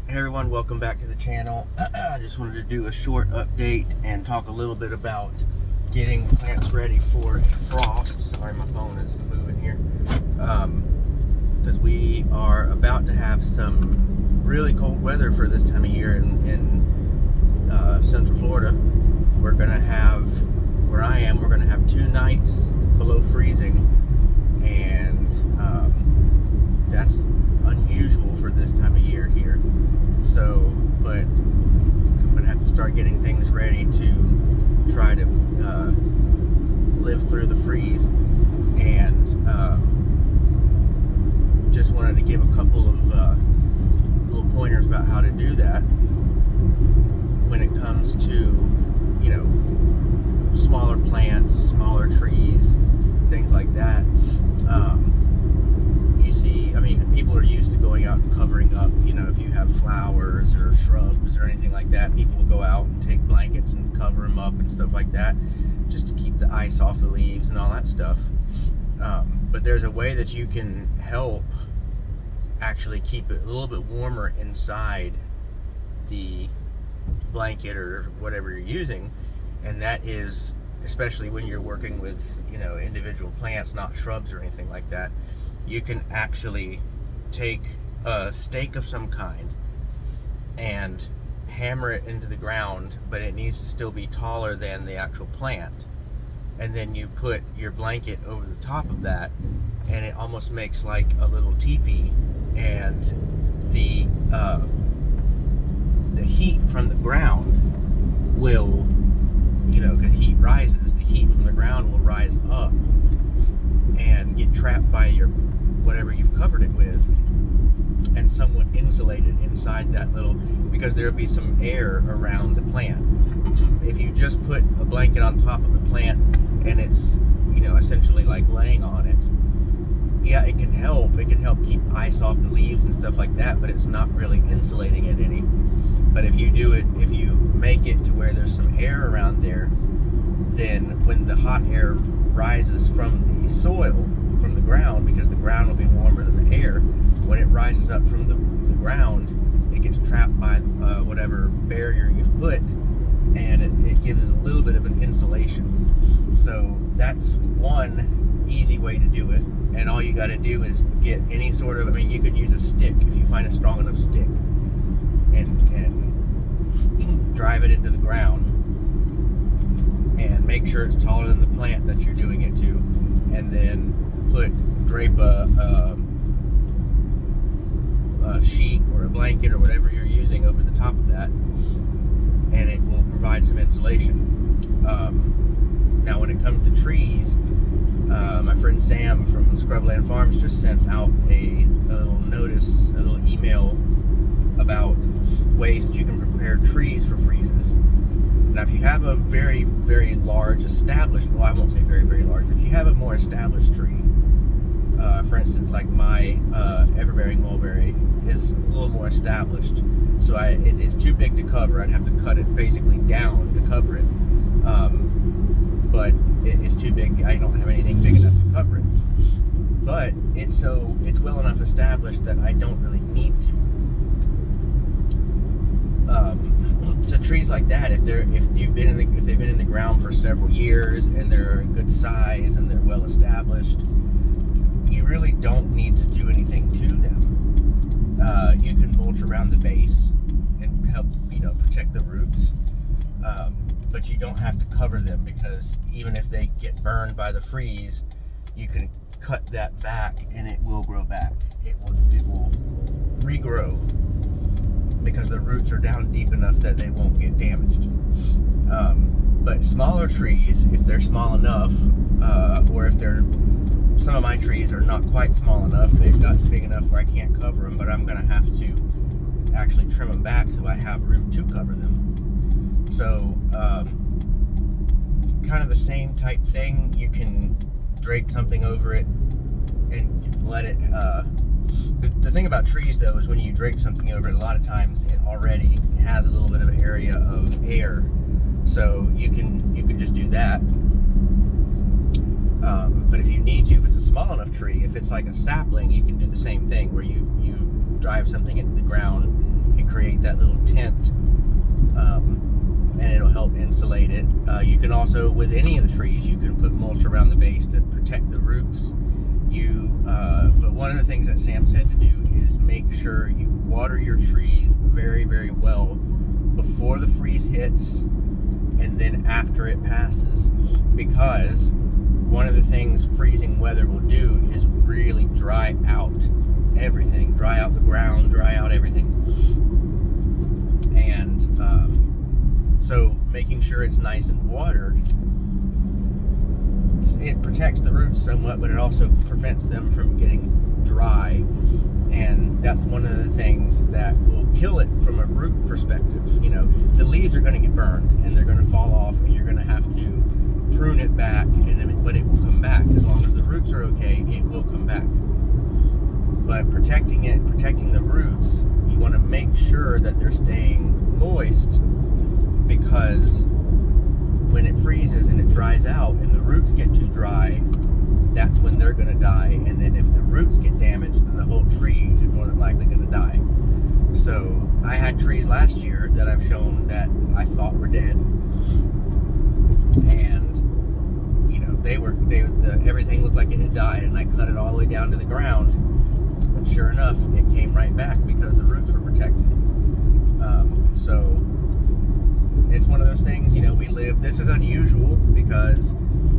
Hey everyone, welcome back to the channel. I just wanted to do a short update and talk a little bit about getting plants ready for a frost. Sorry, my phone is moving here. Because we are about to have some really cold weather for this time of year in Central Florida. We're going to have, where I am, we're going to have 2 nights below freezing, and that's unusual for this time of year here. So, but I'm gonna have to start getting things ready to try to live through the freeze, and just wanted to give a couple of little pointers about how to do that when it comes to, you know, smaller plants, smaller trees, things like that. You see, I mean, people are used to going out and covering up, you know, if you have flowers or shrubs or anything like that, people will go out and take blankets and cover them up and stuff like that, just to keep the ice off the leaves and all that stuff. But there's a way that you can help actually keep it a little bit warmer inside the blanket or whatever you're using, and that is, especially when you're working with, you know, individual plants, not shrubs or anything like that, you can actually take a stake of some kind and hammer it into the ground, but it needs to still be taller than the actual plant. And then you put your blanket over the top of that, and it almost makes like a little teepee. And the heat from the ground will, you know, because heat rises, the heat from the ground will rise up and get trapped by your whatever you've covered it with, and somewhat insulated inside that little, because there'll be some air around the plant. If you just put a blanket on top of the plant and it's, you know, essentially like laying on it, yeah, it can help keep ice off the leaves and stuff like that, but it's not really insulating it any. But if you do it, if you make it to where there's some air around there, then when the hot air rises from the soil, from the ground, because the ground will be warmer than the air, when it rises up from the ground, it gets trapped by whatever barrier you've put, and it gives it a little bit of an insulation. So that's one easy way to do it, and all you got to do is get any sort of, I mean, you could use a stick if you find a strong enough stick, and drive it into the ground, and make sure it's taller than the plant that you're doing it to, and then drape a sheet or a blanket or whatever you're using over the top of that, and it will provide some insulation. Now when it comes to trees, my friend Sam from Scrubland Farms just sent out a little notice, a little email about ways that you can prepare trees for freezes. Now if you have a very, very large established, well, I won't say very, very large, but if you have a more established tree, for instance, like my everbearing mulberry is a little more established, so it's too big to cover. I'd have to cut it basically down to cover it, but it's too big. I don't have anything big enough to cover it, but it's well enough established that I don't really need to. So trees like that, if they've been in the ground for several years and they're a good size and they're well established, you really don't need to do anything to them. You can mulch around the base and help, you know, protect the roots, but you don't have to cover them, because even if they get burned by the freeze, you can cut that back and it will grow back. It will regrow, because the roots are down deep enough that they won't get damaged. But smaller trees, if they're small enough, or if some of my trees are not quite small enough, they've got big enough where I can't cover them, but I'm going to have to actually trim them back so I have room to cover them. So, kind of the same type thing. You can drape something over it and let it, the thing about trees though is when you drape something over it, a lot of times it already has a little bit of an area of air, so you can just do that. But if you need to, if it's a small enough tree, if it's like a sapling, you can do the same thing where you drive something into the ground and create that little tent, and it'll help insulate it. You can also, with any of the trees, you can put mulch around the base to protect the roots. But one of the things that Sam said to do is make sure you water your trees very, very well before the freeze hits and then after it passes, because one of the things freezing weather will do is really dry out everything, dry out the ground, dry out everything. And so making sure it's nice and watered, it protects the roots somewhat, but it also prevents them from getting dry. And that's one of the things that will kill it from a root perspective. You know, the leaves are going to get burned and they're going to fall off, and you're going to have to prune it back, but it will come back. As long as the roots are okay, it will come back. But protecting the roots, you want to make sure that they're staying moist, because when it freezes and it dries out and the roots get too dry, that's when they're going to die. And then if the roots get damaged, then the whole tree is more than likely going to die. So I had trees last year that I've shown that I thought were dead, and you know, everything looked like it had died, and I cut it all the way down to the ground, but sure enough, it came right back because the roots were protected. So it's one of those things, you know, this is unusual because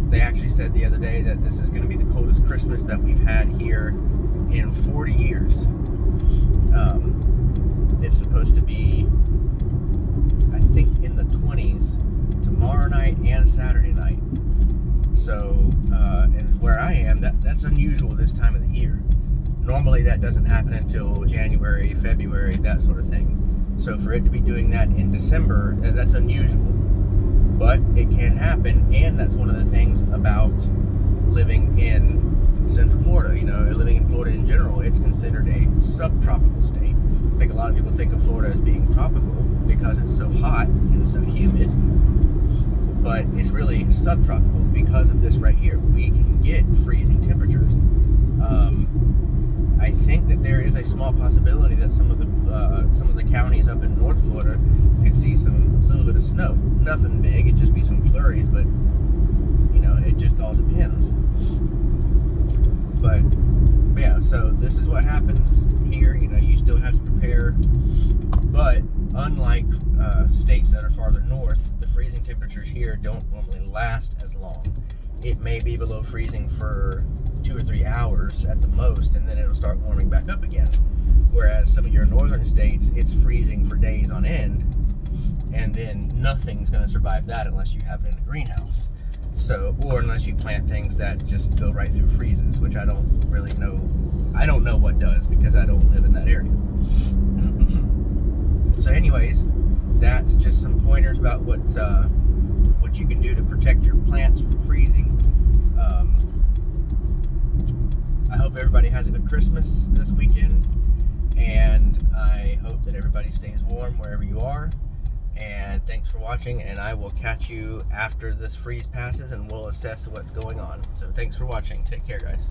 they actually said the other day that this is going to be the coldest Christmas that we've had here in 40 years. It's supposed to be, I think, in the 20s tomorrow night and Saturday night. So, and where I am, that's unusual this time of the year. Normally that doesn't happen until January, February, that sort of thing. So for it to be doing that in December, that's unusual. But it can happen, and that's one of the things about living in Central Florida. You know, living in Florida in general, it's considered a subtropical state. I think a lot of people think of Florida as being tropical because it's so hot and so humid, but it's really subtropical because of this right here. We can get freezing temperatures. I think that there is a small possibility that some of the counties up in North Florida could see a little bit of snow. Nothing big, it'd just be some flurries, but you know, it just all depends. But yeah, so this is what happens here. You know, you still have to prepare, but unlike states that are farther north, the freezing temperatures here don't normally last as long. It may be below freezing for 2 or 3 hours at the most, and then it'll start warming back up again. Whereas some of your northern states, it's freezing for days on end, and then nothing's going to survive that unless you have it in a greenhouse. So, or unless you plant things that just go right through freezes, which I don't really know. I don't know what does, because I don't live in that area. So anyways, that's just some pointers about what you can do to protect your plants from freezing. I hope everybody has a good Christmas this weekend, and I hope that everybody stays warm wherever you are. And thanks for watching, and I will catch you after this freeze passes, and we'll assess what's going on. So thanks for watching. Take care, guys.